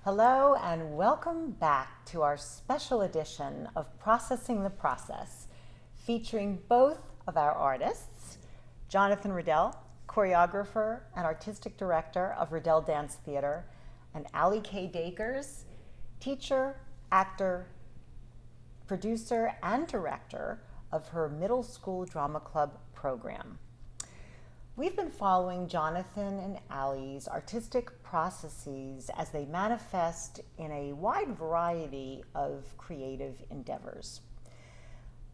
Hello and welcome back to our special edition of Processing the Process, featuring both of our artists, Jonathan Riddell, choreographer and artistic director of Riddell Dance Theater, and Allie K. Dakers, teacher, actor, producer, and director of her middle school drama club program. We've been following Jonathan and Allie's artistic processes as they manifest in a wide variety of creative endeavors.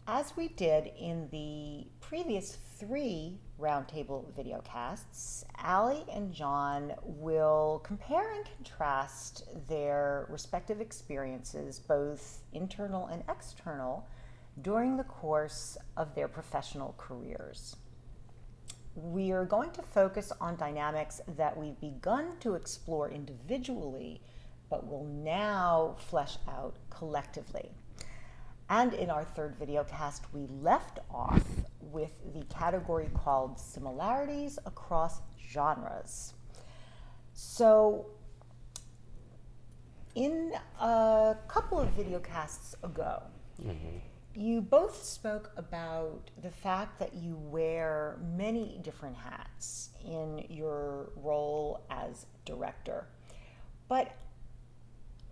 As we did in the previous 3 Roundtable videocasts, Allie and John will compare and contrast their respective experiences, both internal and external, during the course of their professional careers. We are going to focus on dynamics that we've begun to explore individually, but will now flesh out collectively. And in our 3rd videocast, we left off with the category called similarities across genres. So, in a couple of videocasts ago, you both spoke about the fact that you wear many different hats in your role as director. But,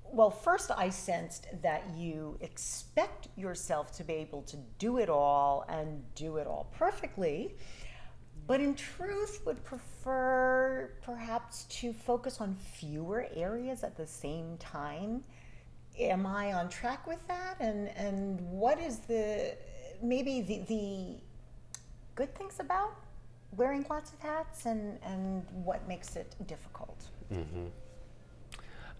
well, first I sensed that you expect yourself to be able to do it all and do it all perfectly, but in truth would prefer perhaps to focus on fewer areas at the same time. Am I on track with that? And what is the good things about wearing lots of hats and what makes it difficult?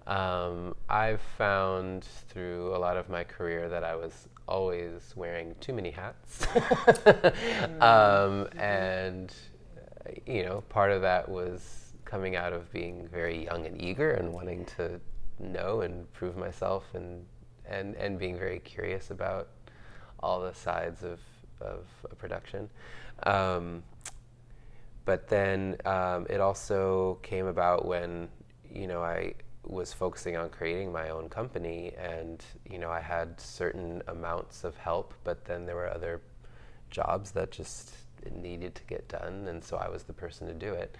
I've found through a lot of my career that I was always wearing too many hats. And, part of that was coming out of being very young and eager and wanting to know and prove myself and being very curious about all the sides of a production. But then it also came about when, I was focusing on creating my own company and, I had certain amounts of help, but then there were other jobs that just needed to get done, and so I was the person to do it.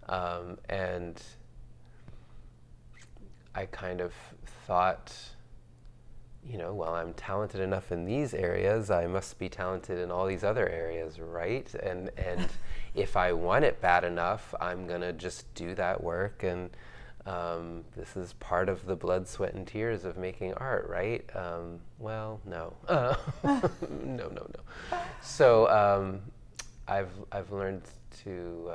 And I kind of thought, well, I'm talented enough in these areas, I must be talented in all these other areas, right? And if I want it bad enough, I'm gonna just do that work, and this is part of the blood, sweat, and tears of making art, right? Well, no. No. So I've learned to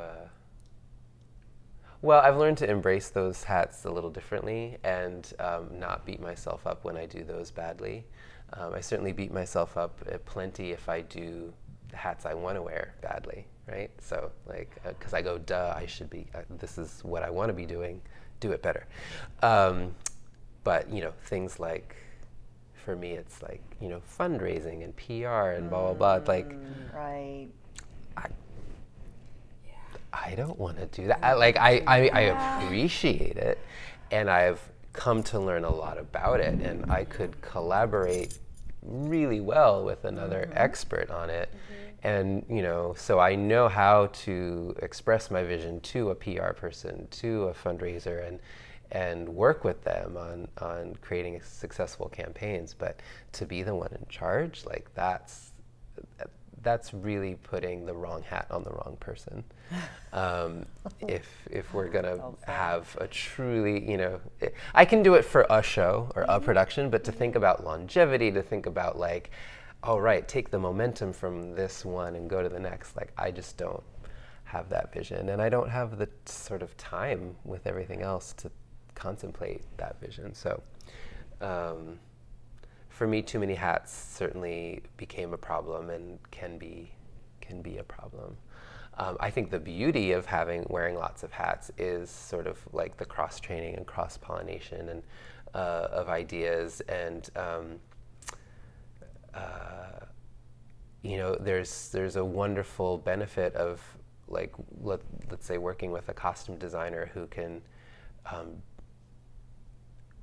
I've learned to embrace those hats a little differently and not beat myself up when I do those badly. I certainly beat myself up plenty if I do the hats I want to wear badly, right? So, because I go, duh, I should be, this is what I want to be doing, do it better. But, things like, for me, it's like, fundraising and PR and blah, blah, blah. Right. I don't want to do that. I appreciate it, and I've come to learn a lot about it, and I could collaborate really well with another expert on it. And, so I know how to express my vision to a PR person, to a fundraiser, and work with them on creating successful campaigns. But to be the one in charge, that's really putting the wrong hat on the wrong person. If we're gonna have a truly, I can do it for a show or a production, but to think about longevity, to think about take the momentum from this one and go to the next, I just don't have that vision, and I don't have the sort of time with everything else to contemplate that vision. So for me, too many hats certainly became a problem and can be a problem. I think the beauty of wearing lots of hats is sort of like the cross-training and cross-pollination and of ideas, and there's a wonderful benefit of let's say working with a costume designer who can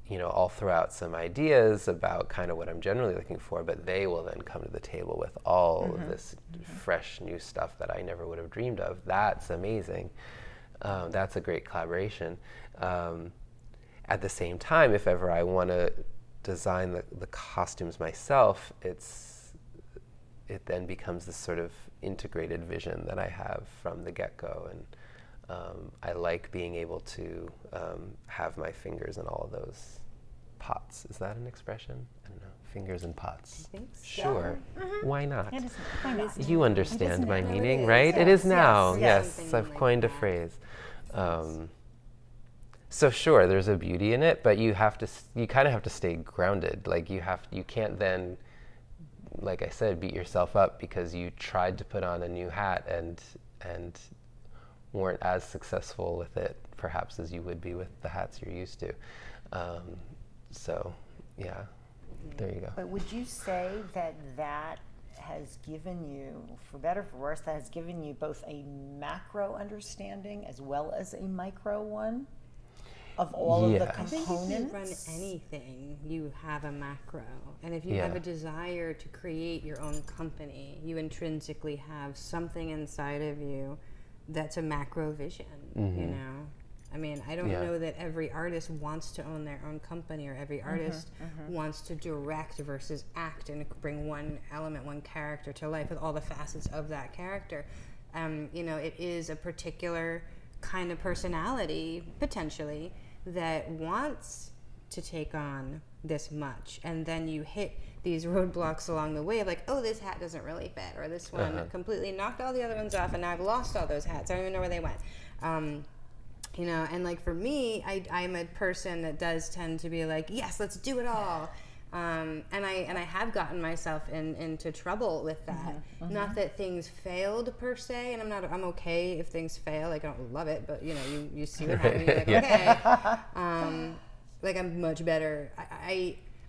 I'll throw out some ideas about kind of what I'm generally looking for, but they will then come to the table with all of this fresh new stuff that I never would have dreamed of. That's amazing. That's a great collaboration. At the same time, if ever I want to design the costumes myself, it then becomes this sort of integrated vision that I have from the get-go, and I like being able to have my fingers in all of those pots. Is that an expression? I don't know. Fingers in pots. I think so. Sure. Why not? It is, why not? You understand my now. meaning, It is. right? It Yes, is now. yes, Yes, something I've like coined a that. phrase. So sure, there's a beauty in it, but you kind of have to stay grounded. Like you can't then, like I said, beat yourself up because you tried to put on a new hat and weren't as successful with it, perhaps, as you would be with the hats you're used to. So, yeah, there you go. But would you say that has given you, for better or for worse, that has given you both a macro understanding as well as a micro one of all of the Yes. I think if you run components? anything, you have a macro. And if you Yeah. have a desire to create your own company, you intrinsically have something inside of you that's a macro vision, you know? I mean, I don't Yeah. know that every artist wants to own their own company, or every artist wants to direct versus act and bring one element, one character to life with all the facets of that character. It is a particular kind of personality, potentially, that wants to take on this much, and then you hit these roadblocks along the way of like, oh, this hat doesn't really fit, or this one completely knocked all the other ones off, and now I've lost all those hats. I don't even know where they went. And like for me, I'm a person that does tend to be like, yes, let's do it all. And I have gotten myself into trouble with that. Not that things failed per se, and I'm okay if things fail. Like I don't love it, but you see what happened. You're like, okay. Like I'm much better.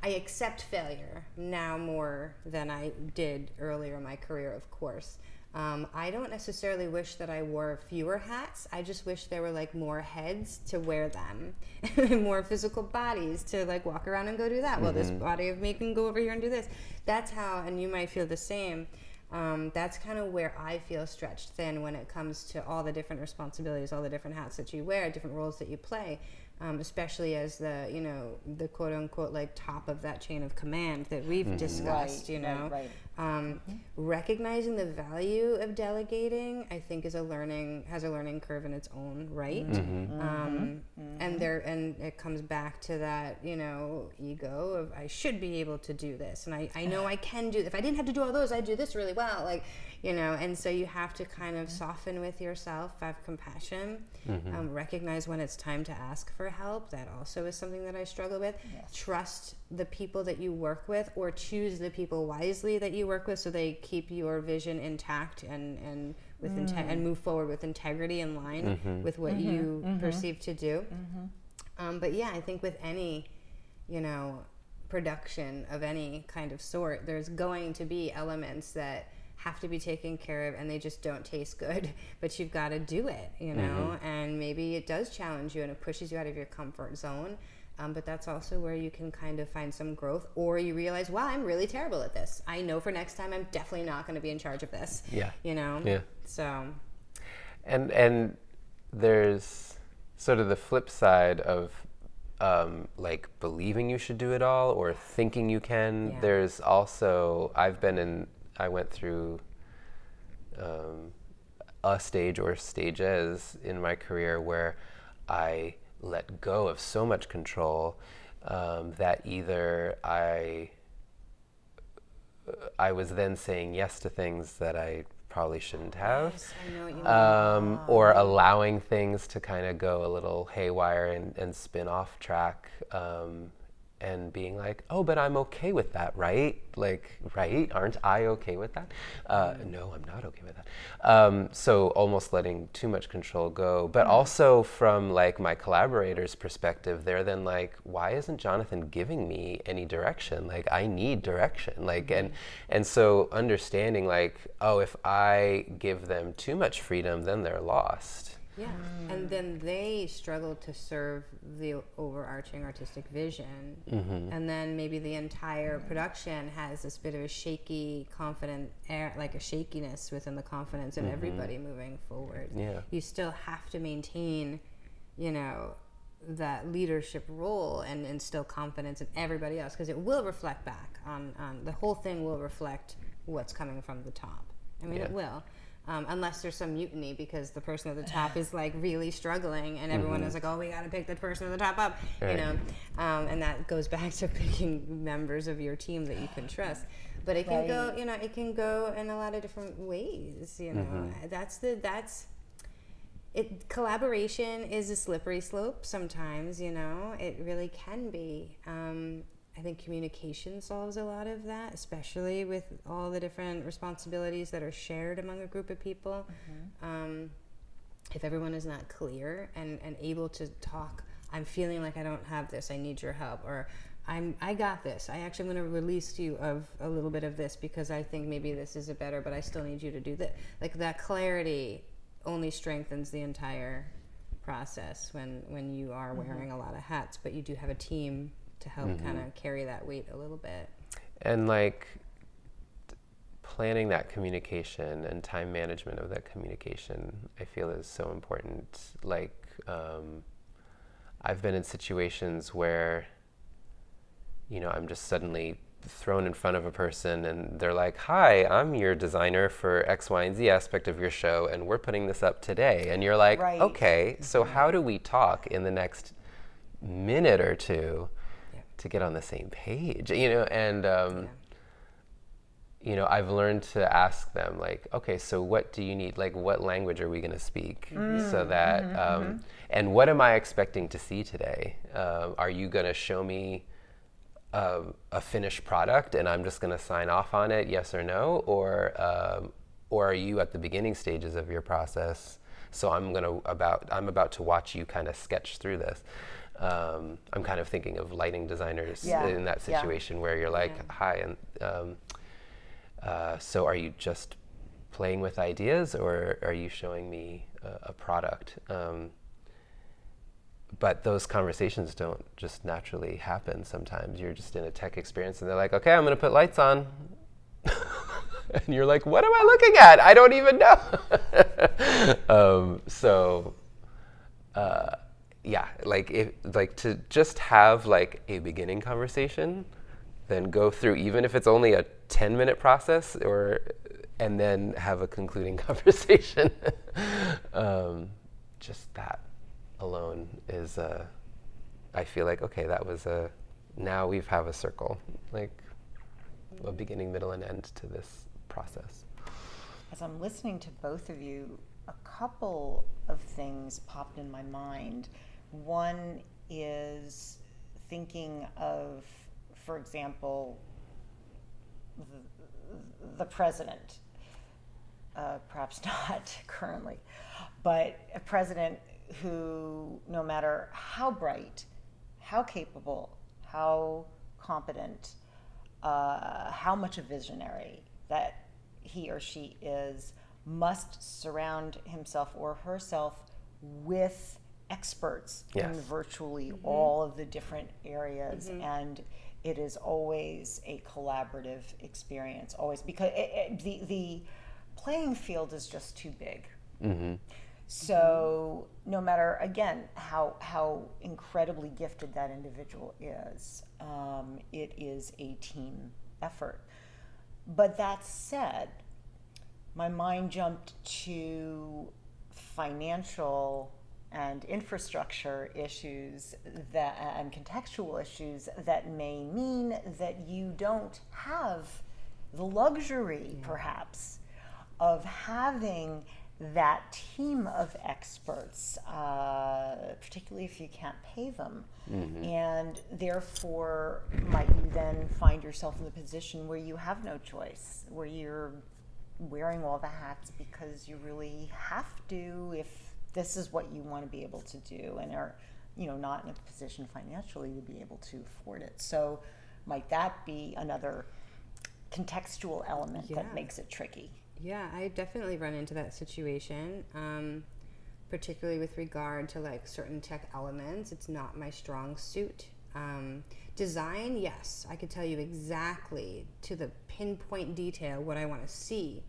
I accept failure now more than I did earlier in my career, of course. I don't necessarily wish that I wore fewer hats. I just wish there were like more heads to wear them, more physical bodies to like walk around and go do that. Well, this body of me can go over here and do this. That's how, and you might feel the same. That's kind of where I feel stretched thin when it comes to all the different responsibilities, all the different hats that you wear, different roles that you play. Especially as the quote unquote like top of that chain of command that we've discussed, Right. Recognizing the value of delegating, I think, has a learning curve in its own right. And it comes back to that, ego of I should be able to do this, and I know I can do. If I didn't have to do all those, I'd do this really well, and so you have to kind of soften with yourself, have compassion, recognize when it's time to ask for help. That also is something that I struggle with. Yes. Trust the people that you work with, or choose the people wisely that you work with, so they keep your vision intact and with and move forward with integrity in line with what you perceive to do. But yeah, I think with any, production of any kind of sort, there's going to be elements that have to be taken care of, and they just don't taste good, but you've got to do it, and maybe it does challenge you and it pushes you out of your comfort zone, but that's also where you can kind of find some growth, or you realize, wow, I'm really terrible at this. I know for next time I'm definitely not going to be in charge of this. Yeah. So And there's sort of the flip side of like believing you should do it all or thinking you can. Yeah. There's also, I went through a stage or stages in my career where I let go of so much control that either I was then saying yes to things that I probably shouldn't have, yes, I know what you mean. or allowing things to kind of go a little haywire and spin off track, and being like, oh, but I'm okay with that, right? Like, right? Aren't I okay with that? No, I'm not okay with that. So almost letting too much control go. But also from like my collaborators' perspective, they're then like, why isn't Jonathan giving me any direction? Like, I need direction. Like, and so understanding like, oh, if I give them too much freedom, then they're lost. Yeah, and then they struggle to serve the overarching artistic vision, and then maybe the entire production has this bit of a shaky, confident air, like a shakiness within the confidence of everybody moving forward. Yeah. You still have to maintain, you know, that leadership role and instill confidence in everybody else, because it will reflect back on the whole thing will reflect what's coming from the top. I mean, it will. Unless there's some mutiny because the person at the top is like really struggling and everyone is like, oh, we got to pick the person at the top up, you know, and that goes back to picking members of your team that you can trust. But it can go, you know, it can go in a lot of different ways, you know. Collaboration is a slippery slope sometimes, you know. It really can be. I think communication solves a lot of that, especially with all the different responsibilities that are shared among a group of people. If everyone is not clear and able to talk, I'm feeling like I don't have this, I need your help, or I got this, I actually am going to release you of a little bit of this because I think maybe this is a better, but I still need you to do that. Like that clarity only strengthens the entire process when you are wearing a lot of hats, but you do have a team to help kind of carry that weight a little bit. And like planning that communication and time management of that communication, I feel is so important. Like I've been in situations where, you know, I'm just suddenly thrown in front of a person and they're like, hi, I'm your designer for X, Y, and Z aspect of your show, and we're putting this up today. And you're like, okay, so how do we talk in the next minute or two to get on the same page, you know? And you know, I've learned to ask them like, okay, so what do you need? Like, what language are we going to speak so that, and what am I expecting to see today? Are you going to show me a finished product and I'm just going to sign off on it, yes or no? Or are you at the beginning stages of your process? So I'm about to watch you kind of sketch through this. I'm kind of thinking of lighting designers in that situation where you're like, hi, and so are you just playing with ideas or are you showing me a product? But those conversations don't just naturally happen sometimes. You're just in a tech experience and they're like, okay, I'm going to put lights on. And you're like, what am I looking at? I don't even know. Yeah, like to just have like a beginning conversation, then go through, even if it's only a 10-minute process, and then have a concluding conversation. Just that alone is, I feel like, okay, that was now we have a circle, like a beginning, middle, and end to this process. As I'm listening to both of you, a couple of things popped in my mind. One is thinking of, for example, the president, perhaps not currently, but a president who, no matter how bright, how capable, how competent, how much a visionary that he or she is, must surround himself or herself with experts in virtually all of the different areas. And it is always a collaborative experience, always, because the playing field is just too big. So no matter, again, how incredibly gifted that individual is, it is a team effort. But that said, my mind jumped to financial and infrastructure issues and contextual issues that may mean that you don't have the luxury, perhaps, of having that team of experts, particularly if you can't pay them. And therefore, might you then find yourself in the position where you have no choice, where you're wearing all the hats because you really have to, if this is what you want to be able to do, and are, you know, not in a position financially to be able to afford it. So might that be another contextual element that makes it tricky? Yeah, I definitely run into that situation. particularly with regard to like certain tech elements. It's not my strong suit. Design, yes, I could tell you exactly to the pinpoint detail what I want to see.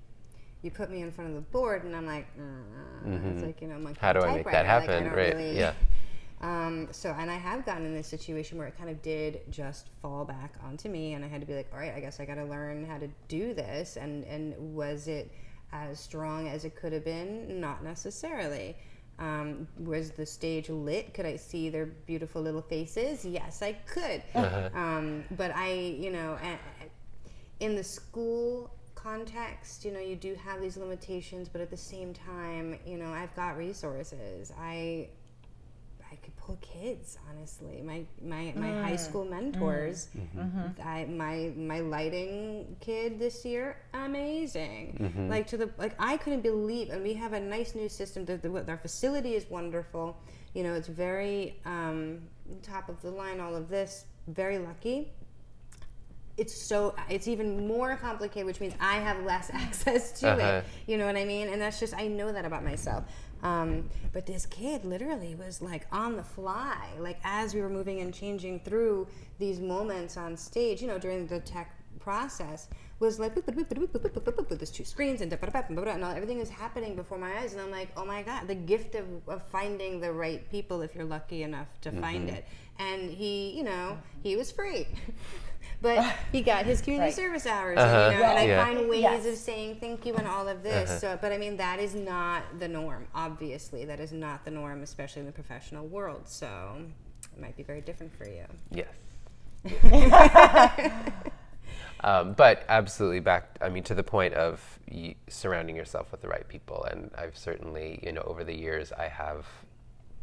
You put me in front of the board and I'm like, it's like, monkey how do I make that happen? Like, right. Really, yeah. So, and I have gotten in this situation where it kind of did just fall back onto me, and I had to be like, all right, I guess I got to learn how to do this. And was it as strong as it could have been? Not necessarily. Was the stage lit? Could I see their beautiful little faces? Yes, I could. But in the school context, you do have these limitations, but at the same time, I've got resources. I could pull kids, honestly. My high school mentors, my lighting kid this year, amazing. I couldn't believe, and we have a nice new system. Our facility is wonderful. It's very top of the line. All of this, very lucky. It's even more complicated, which means I have less access to it. You know what I mean? And that's just, I know that about myself. But this kid literally was like on the fly, like as we were moving and changing through these moments on stage, during the tech process, was like, there's two screens and everything is happening before my eyes. And I'm like, oh my God, the gift of finding the right people if you're lucky enough to find it. And he was free. But he got his community service hours, and I find ways of saying thank you and all of this. So, but I mean, that is not the norm. Obviously, that is not the norm, especially in the professional world. So, it might be very different for you. Yes. But absolutely to the point of surrounding yourself with the right people. And I've certainly, over the years, I have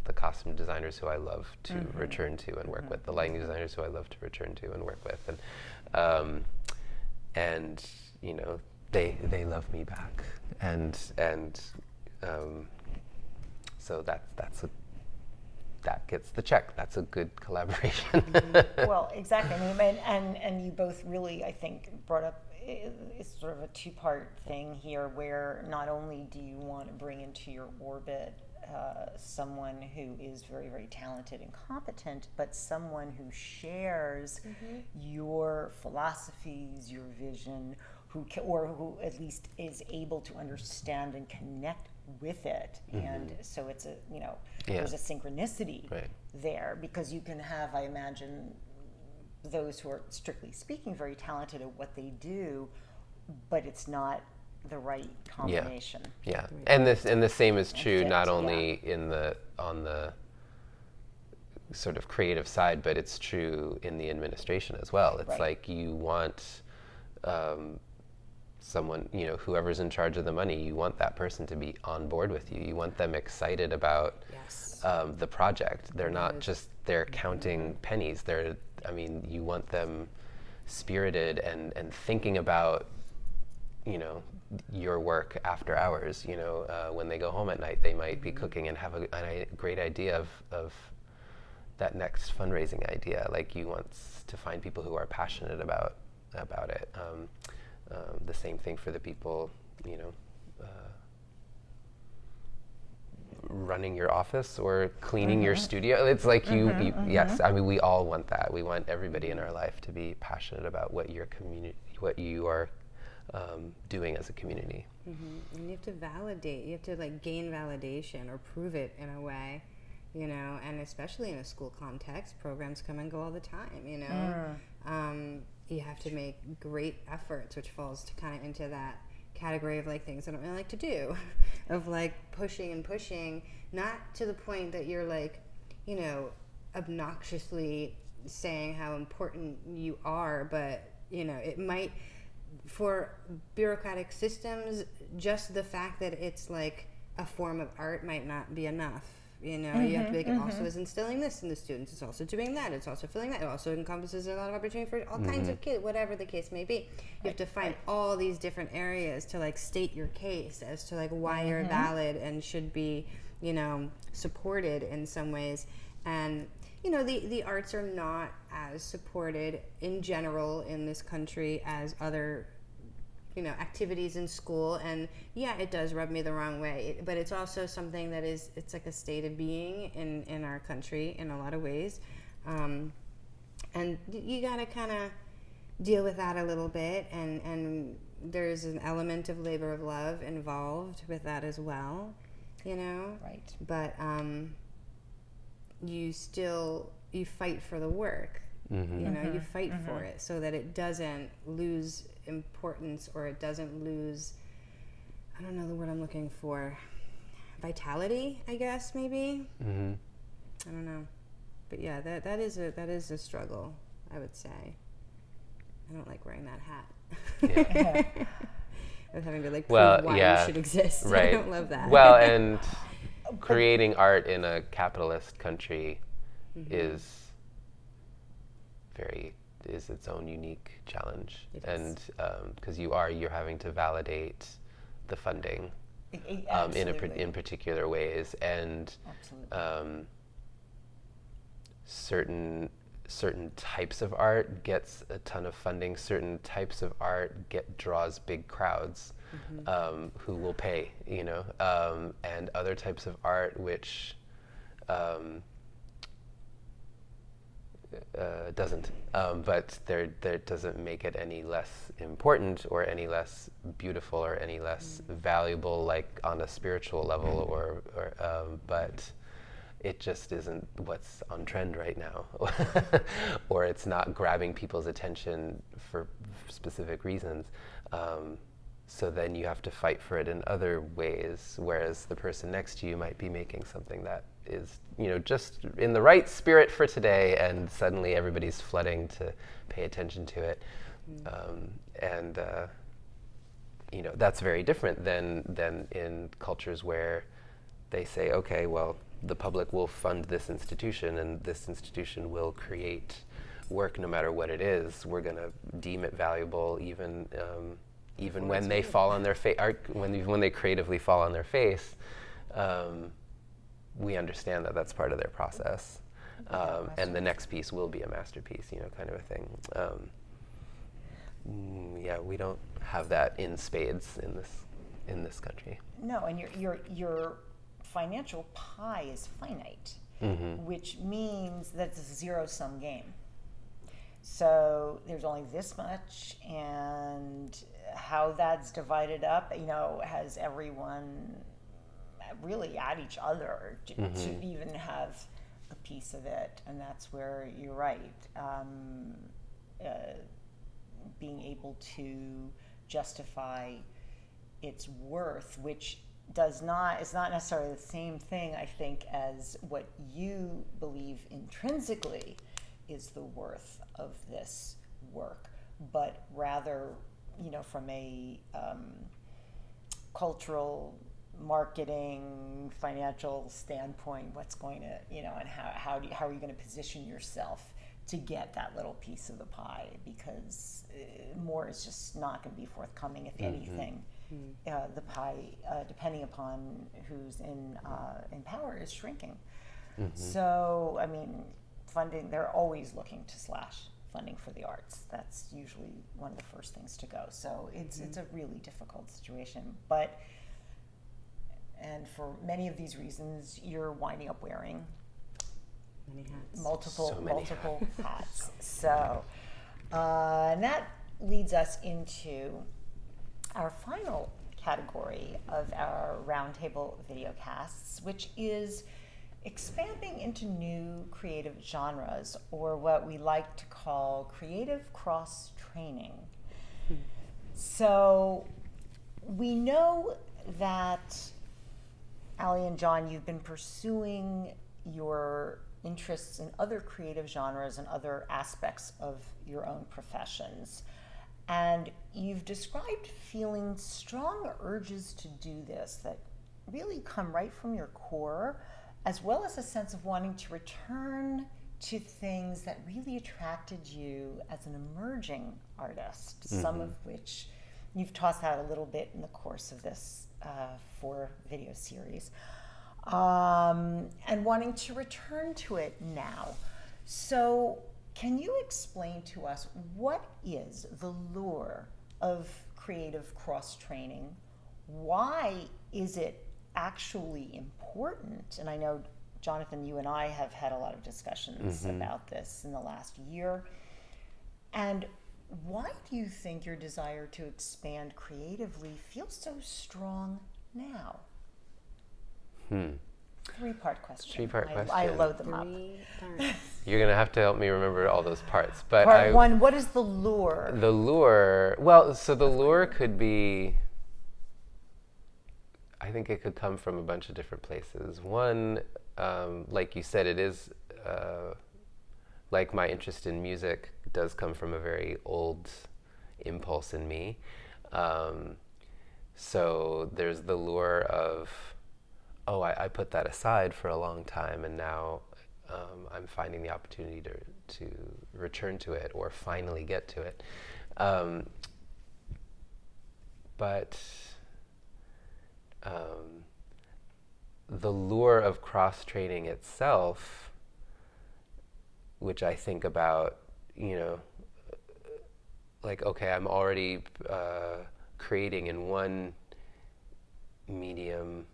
the costume designers who I love to return to and work with, the lighting designers who I love to return to and work with, and they love me back, and so that gets the check. That's a good collaboration. Well, exactly. I mean, and you both really, I think, brought up it's sort of a two-part thing here, where not only do you want to bring into your orbit someone who is very, very talented and competent, but someone who shares your philosophies, your vision, who at least is able to understand and connect with it. And so it's there's a synchronicity there, because you can have, I imagine, those who are strictly speaking very talented at what they do, but it's not the right combination. Yeah. And the same is true not only on the sort of creative side, but it's true in the administration as well. It's like you want someone, whoever's in charge of the money, you want that person to be on board with you. You want them excited about the project. They're not just counting pennies. You want them spirited and thinking about your work after hours. When they go home at night, they might be cooking and have a great idea of that next fundraising idea. Like, you want to find people who are passionate about it. The same thing for the people, running your office or cleaning your studio. It's like yes. I mean, we all want that. We want everybody in our life to be passionate about what what you are doing as a community. And you have to validate. You have to gain validation or prove it in a way, And especially in a school context, programs come and go all the time. You have to make great efforts, which falls to kind of into that category of things I don't really like to do, of pushing and pushing, not to the point that you're obnoxiously saying how important you are, but it might, for bureaucratic systems, just the fact that it's a form of art might not be enough. You have to be it also is instilling this in the students. It's also doing that. It's also filling that. It also encompasses a lot of opportunity for all kinds of kids, whatever the case may be. You have to find all these different areas to state your case as to why you're valid and should be, supported in some ways. And the arts are not as supported in general in this country as other activities in school, and yeah, it does rub me the wrong way. But it's also something that it's like a state of being in our country in a lot of ways, and you gotta kind of deal with that a little bit, and there's an element of labor of love involved with that as well, Right. But you fight for the work. You fight for it so that it doesn't lose importance, or it doesn't lose, I don't know the word I'm looking for, vitality, I guess, maybe. I don't know, but yeah, that is a struggle, I would say. I don't like wearing that hat. Yeah. Of having to prove why you should exist. Right. I don't love that. Well, and creating art in a capitalist country is its own unique challenge, and because you're having to validate the funding in particular ways, and certain types of art gets a ton of funding. Certain types of art draws big crowds who will pay, and other types of art which doesn't, but there doesn't make it any less important or any less beautiful or any less valuable, like on a spiritual level, or but it just isn't what's on trend right now, or it's not grabbing people's attention for specific reasons. So then you have to fight for it in other ways, whereas the person next to you might be making something that is, just in the right spirit for today, and suddenly everybody's flooding to pay attention to it. And that's very different than in cultures where they say, okay, well, the public will fund this institution, and this institution will create work no matter what it is. We're going to deem it valuable, even when they fall on their face, when they creatively fall on their face. We understand that that's part of their process, and the next piece will be a masterpiece, kind of a thing. We don't have that in spades in this country. No, and your financial pie is finite, which means that it's a zero-sum game. So there's only this much, and how that's divided up, has everyone really at each other to even have a piece of it. And that's where you're right. Being able to justify its worth, which is not necessarily the same thing, I think, as what you believe intrinsically is the worth of this work, but rather, from a cultural, marketing, financial standpoint, what's going to, and how are you going to position yourself to get that little piece of the pie, because more is just not going to be forthcoming, if anything. The pie, depending upon who's in power, is shrinking. So, funding, they're always looking to slash funding for the arts. That's usually one of the first things to go. So it's a really difficult situation. And for many of these reasons, you're winding up wearing many hats. multiple hats. So, and that leads us into our final category of our Roundtable videocasts, which is expanding into new creative genres, or what we like to call creative cross-training. So we know that, Allie and John, you've been pursuing your interests in other creative genres and other aspects of your own professions. And you've described feeling strong urges to do this that really come right from your core, as well as a sense of wanting to return to things that really attracted you as an emerging artist, some of which you've tossed out a little bit in the course of this 4 video series, and wanting to return to it now. So can you explain to us, what is the lure of creative cross-training. Why is it actually important? And I know, Jonathan, you and I have had a lot of discussions about this in the last year. And why do you think your desire to expand creatively feels so strong now? Three-part question. Three-part question. I load them up. You're going to have to help me remember all those parts. But Part one, what is the lure? The lure, well, so the lure could be, I think it could come from a bunch of different places. One, like you said, it is, like my interest in music does come from a very old impulse in me. So there's the lure of, oh, I put that aside for a long time, and now I'm finding the opportunity to return to it or finally get to it. But the lure of cross-training itself, which I think about, like, okay, I'm already creating in one medium,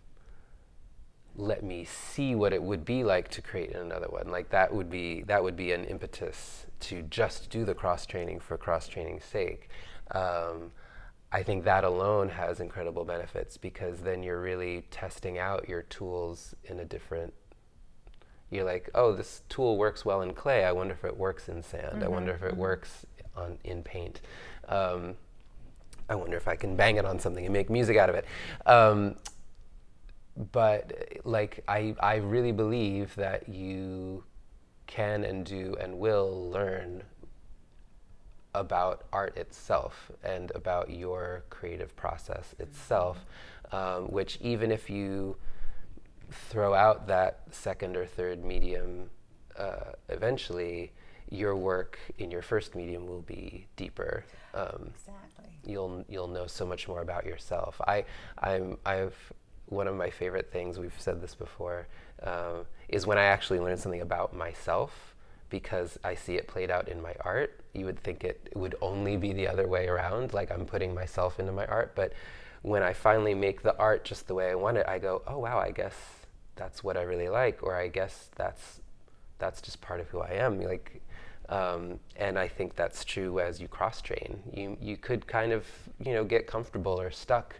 let me see what it would be like to create in another one. Like that would be an impetus to just do the cross-training for cross-training's sake. I think that alone has incredible benefits, because then you're really testing out your tools in a different, you're like, oh, this tool works well in clay. I wonder if it works in sand. I wonder if it works in paint. I wonder if I can bang it on something and make music out of it. But like, I really believe that you can and do and will learn about art itself and about your creative process itself, which even if you throw out that second or third medium, eventually your work in your first medium will be deeper. Exactly. You'll know so much more about yourself. I've one of my favorite things, we've said this before, is when I actually learn something about myself, because I see it played out in my art. You would think it would only be the other way around, like I'm putting myself into my art. But when I finally make the art just the way I want it, I go, oh wow, I guess that's what I really like, or I guess that's just part of who I am. Like, and I think that's true as you cross-train. You could kind of get comfortable or stuck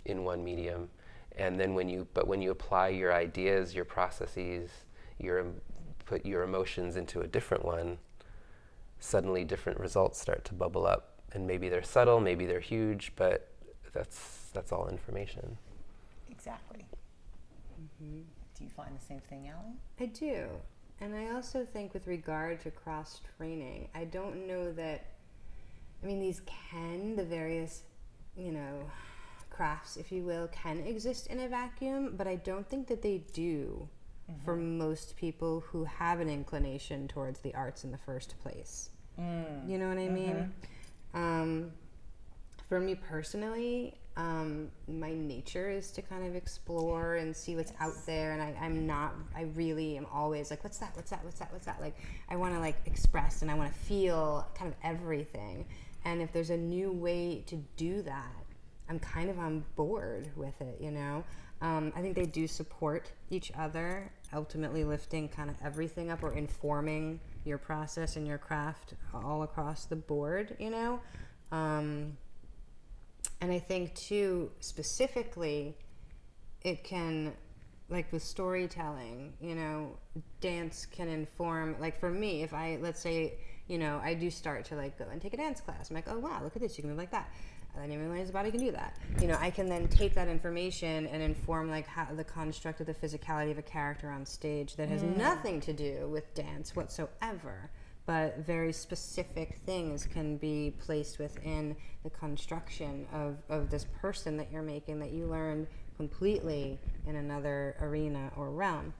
in one medium, and then when you apply your ideas, your processes, put your emotions into a different one, suddenly different results start to bubble up, and maybe they're subtle, maybe they're huge, but that's all information. Exactly. Do you find the same thing, Allie? I do. And I also think with regard to cross-training, I don't know that, the various, crafts, if you will, can exist in a vacuum, but I don't think that they do for most people who have an inclination towards the arts in the first place. You know what I mean? For me personally, my nature is to kind of explore and see what's out there, and I really am always like, what's that? Like, I want to like express, and I want to feel kind of everything. And if there's a new way to do that, I'm kind of on board with it, I think they do support each other, ultimately lifting kind of everything up or informing your process and your craft all across the board, And I think, too, specifically, it can, like with storytelling, dance can inform, like for me, if let's say, I do start to like go and take a dance class. I'm like, oh, wow, look at this, you can move like that. I didn't even realize the body can do that. I can then take that information and inform like how the construct of the physicality of a character on stage that has nothing to do with dance whatsoever, but very specific things can be placed within the construction of this person that you're making that you learned completely in another arena or realm.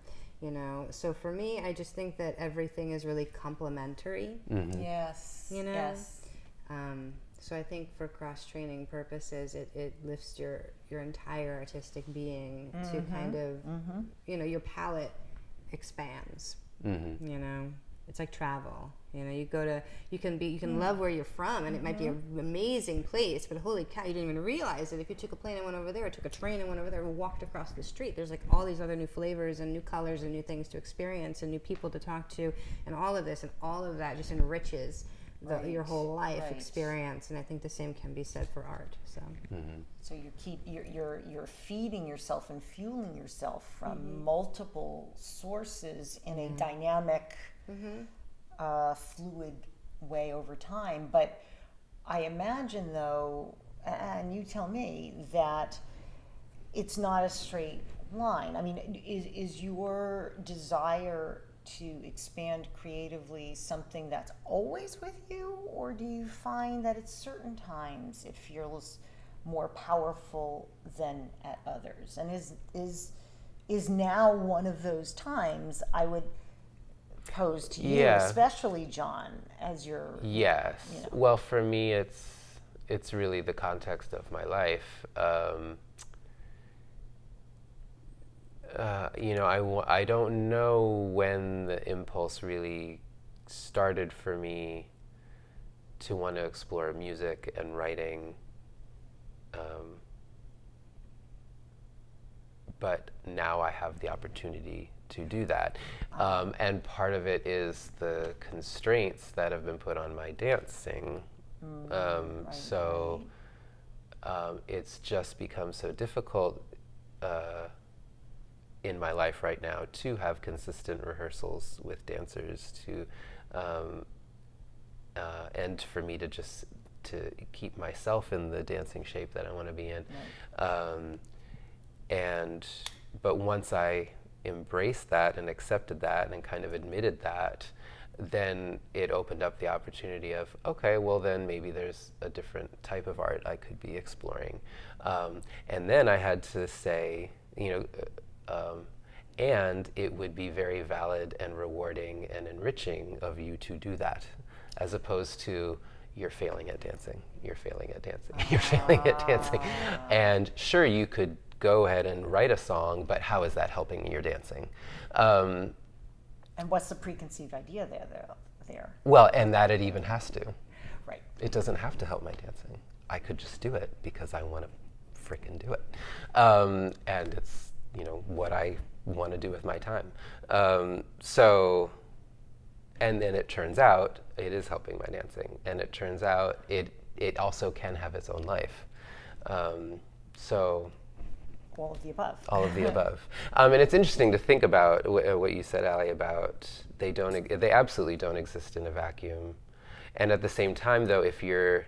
So for me, I just think that everything is really complementary. Yes. Yes. So I think for cross-training purposes, it lifts your entire artistic being to kind of, your palette expands, It's like travel. You can love where you're from, and it might be an amazing place, but holy cow, you didn't even realize that if you took a plane and went over there, or took a train and went over there, and walked across the street, there's like all these other new flavors and new colors and new things to experience and new people to talk to, and all of this and all of that just enriches your whole life experience. And I think the same can be said for art. So, so you're feeding yourself and fueling yourself from multiple sources in a dynamic, fluid way over time. But I imagine, though, and you tell me, that it's not a straight line. I mean, is your desire to expand creatively something that's always with you, or do you find that at certain times it feels more powerful than at others? And is now one of those times, I would pose to you, especially John, as your Well, for me, it's really the context of my life. I don't know when the impulse really started for me to want to explore music and writing, but now I have the opportunity to do that. And part of it is the constraints that have been put on my dancing. It's just become so difficult in my life right now to have consistent rehearsals with dancers, and for me to just to keep myself in the dancing shape that I want to be in. But once I embraced that and accepted that and kind of admitted that, then it opened up the opportunity of, okay, well then maybe there's a different type of art I could be exploring. And then I had to say, and it would be very valid and rewarding and enriching of you to do that, as opposed to, you're failing at dancing, you're failing at dancing, you're failing at dancing. And sure, you could go ahead and write a song, but how is that helping your dancing? And what's the preconceived idea there? Well, and that it even has to. Right. It doesn't have to help my dancing. I could just do it because I want to frickin' do it. And it's, what I want to do with my time. And then it turns out it is helping my dancing. And it turns out it also can have its own life. All of the above. All of the above. And it's interesting to think about what you said, Allie, about they absolutely don't exist in a vacuum. And at the same time, though, if you're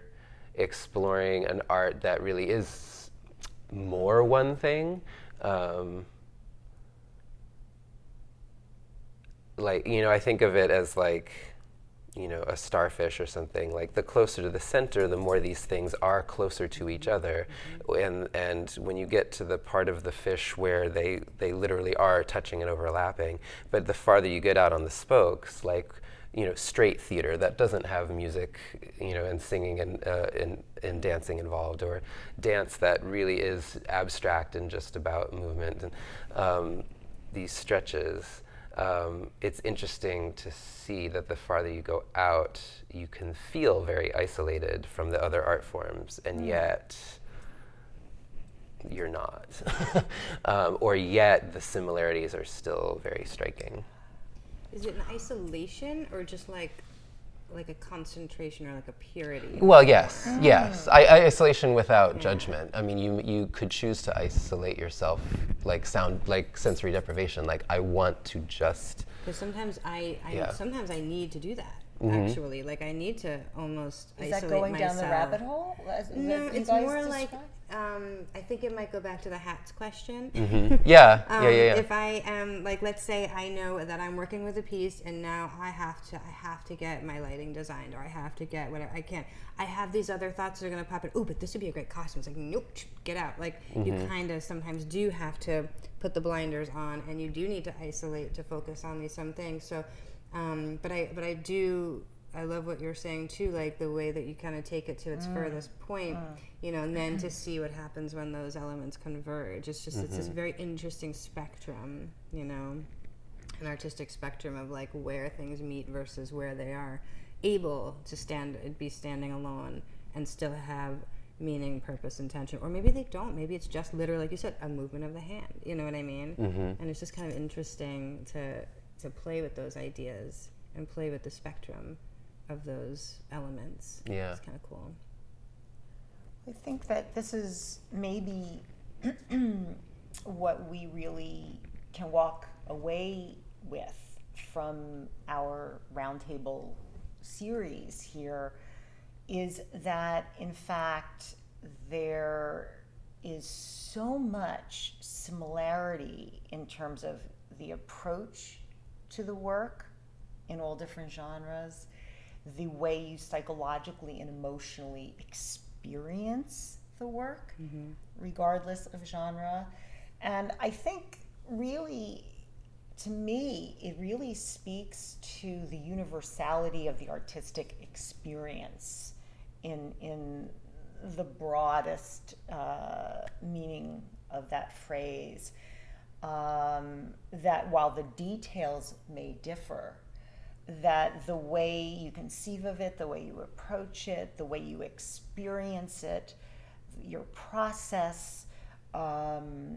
exploring an art that really is more one thing, I think of it as like, a starfish or something. Like, the closer to the center, the more these things are closer to each other. And when you get to the part of the fish where they literally are touching and overlapping, but the farther you get out on the spokes, like, straight theater that doesn't have music, and singing and dancing involved, or dance that really is abstract and just about movement, and these stretches. It's interesting to see that the farther you go out, you can feel very isolated from the other art forms, and yet you're not. Or yet the similarities are still very striking. Is it an isolation, or just like a concentration, or like a purity? Well, yes. Isolation without judgment. I mean, you could choose to isolate yourself, like sensory deprivation. Like, I want to just. Because sometimes sometimes I need to do that. Actually, like, I need to almost Is isolate that going myself. down the rabbit hole? No, it's more like, I think it might go back to the hats question. Yeah. If I am, like, let's say I know that I'm working with a piece, and now I have to get my lighting designed, or I have to get whatever. I have these other thoughts that are going to pop in. Oh, but this would be a great costume. It's like, nope, get out. Like, you kind of sometimes do have to put the blinders on, and you do need to isolate to focus on some things. So, but I love what you're saying too, like the way that you kind of take it to its furthest point, and then to see what happens when those elements converge. It's just it's this very interesting spectrum, an artistic spectrum of like where things meet versus where they are able to be standing alone and still have meaning, purpose, intention. Or maybe they don't. Maybe it's just literally, like you said, a movement of the hand. You know what I mean? Mm-hmm. And it's just kind of interesting to play with those ideas and play with the spectrum of those elements. Yeah. It's kind of cool. I think that this is maybe what we really can walk away with from our Roundtable series here, is that in fact there is so much similarity in terms of the approach to the work in all different genres, the way you psychologically and emotionally experience the work, mm-hmm. regardless of genre. And I think really, to me, it really speaks to the universality of the artistic experience in the broadest meaning of that phrase. That while the details may differ, that the way you conceive of it, the way you approach it, the way you experience it, your process, the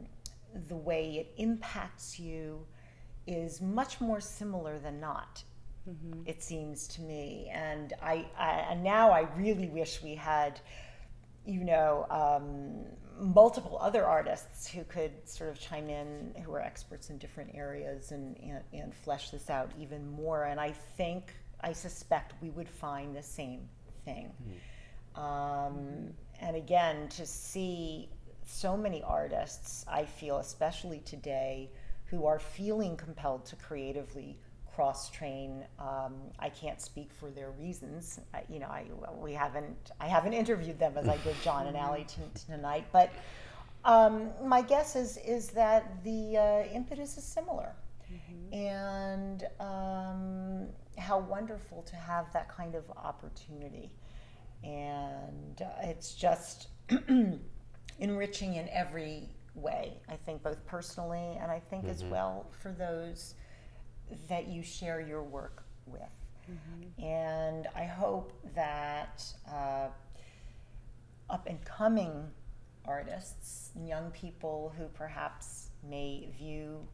way it impacts you is much more similar than not, mm-hmm. it seems to me. And and now I really wish we had, multiple other artists who could sort of chime in, who are experts in different areas and flesh this out even more. And I suspect we would find the same thing. Mm-hmm. And again, to see so many artists, I feel, especially today, who are feeling compelled to creatively cross-train. I can't speak for their reasons. I haven't interviewed them as I did John and Allie tonight, but my guess is that the impetus is similar, mm-hmm. and how wonderful to have that kind of opportunity, and it's just enriching in every way. I think both personally, and I think mm-hmm. as well for those that you share your work with. Mm-hmm. And I hope that up and coming artists, young people who perhaps may view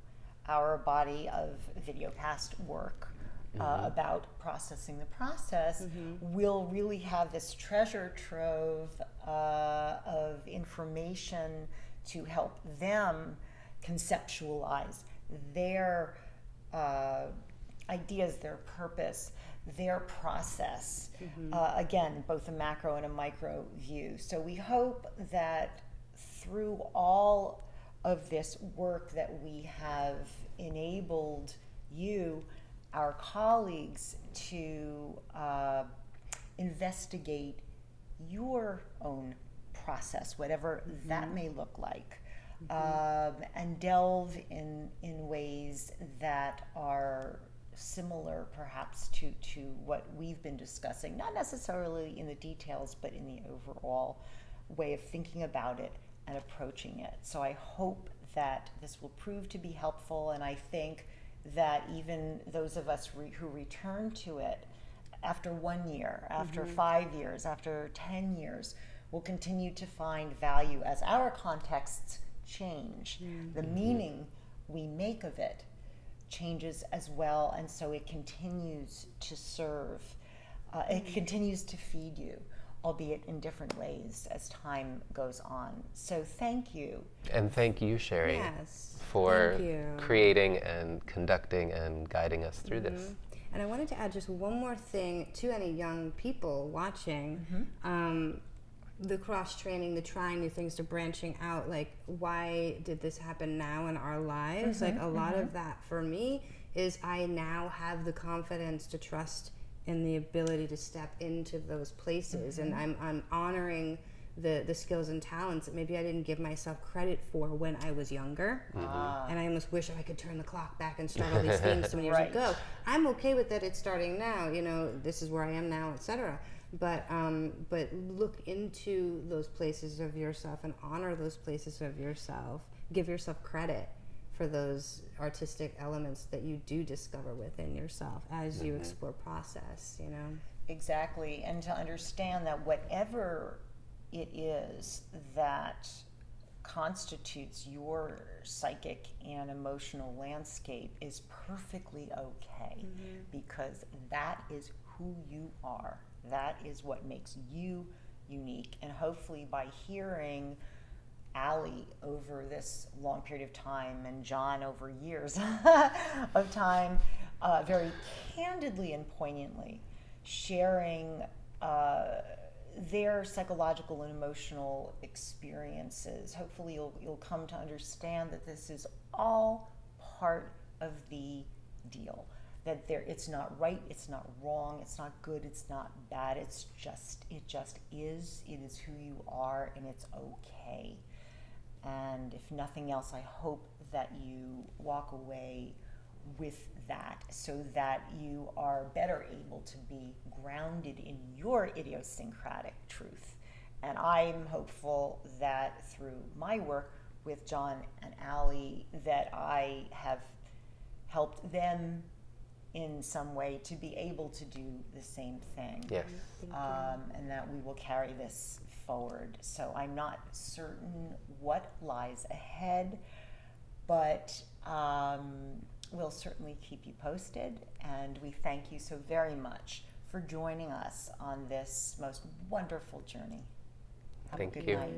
our body of videocast work mm-hmm. About processing the process, mm-hmm. will really have this treasure trove of information to help them conceptualize their ideas, their purpose, their process, mm-hmm. Again, both a macro and a micro view. So we hope that through all of this work that we have enabled you, our colleagues, to investigate your own process, whatever mm-hmm. that may look like. Mm-hmm. And delve in ways that are similar perhaps to what we've been discussing, not necessarily in the details, but in the overall way of thinking about it and approaching it. So I hope that this will prove to be helpful, and I think that even those of us who return to it after 1 year, after mm-hmm. 5 years, after 10 years, will continue to find value as our contexts change. Mm-hmm. The meaning we make of it changes as well, and so it continues to serve. It continues to feed you, albeit in different ways as time goes on. So thank you. And thank you, Sherri, yes, for creating and conducting and guiding us through mm-hmm. this. And I wanted to add just one more thing to any young people watching. Mm-hmm. The cross-training, the trying new things, to branching out, like, why did this happen now in our lives? Mm-hmm, like, a lot mm-hmm. of that for me is I now have the confidence to trust in the ability to step into those places. Mm-hmm. And I'm honoring the skills and talents that maybe I didn't give myself credit for when I was younger. Mm-hmm. And I almost wish I could turn the clock back and start all these things so many years ago. I'm okay with that it's starting now, this is where I am now, etc. But look into those places of yourself and honor those places of yourself. Give yourself credit for those artistic elements that you do discover within yourself as you explore process, you know? Exactly, and to understand that whatever it is that constitutes your psychic and emotional landscape is perfectly okay, because that is who you are. That is what makes you unique. And hopefully by hearing Allie over this long period of time and John over years of time, very candidly and poignantly sharing their psychological and emotional experiences. Hopefully you'll come to understand that this is all part of the deal. That it's not right, it's not wrong, it's not good, it's not bad, it just is. It is who you are, and it's okay. And if nothing else, I hope that you walk away with that, so that you are better able to be grounded in your idiosyncratic truth. And I'm hopeful that through my work with John and Allie, that I have helped them in some way to be able to do the same thing. Yes. And that we will carry this forward. So I'm not certain what lies ahead, but we'll certainly keep you posted. And we thank you so very much for joining us on this most wonderful journey. Have Thank a good you. night.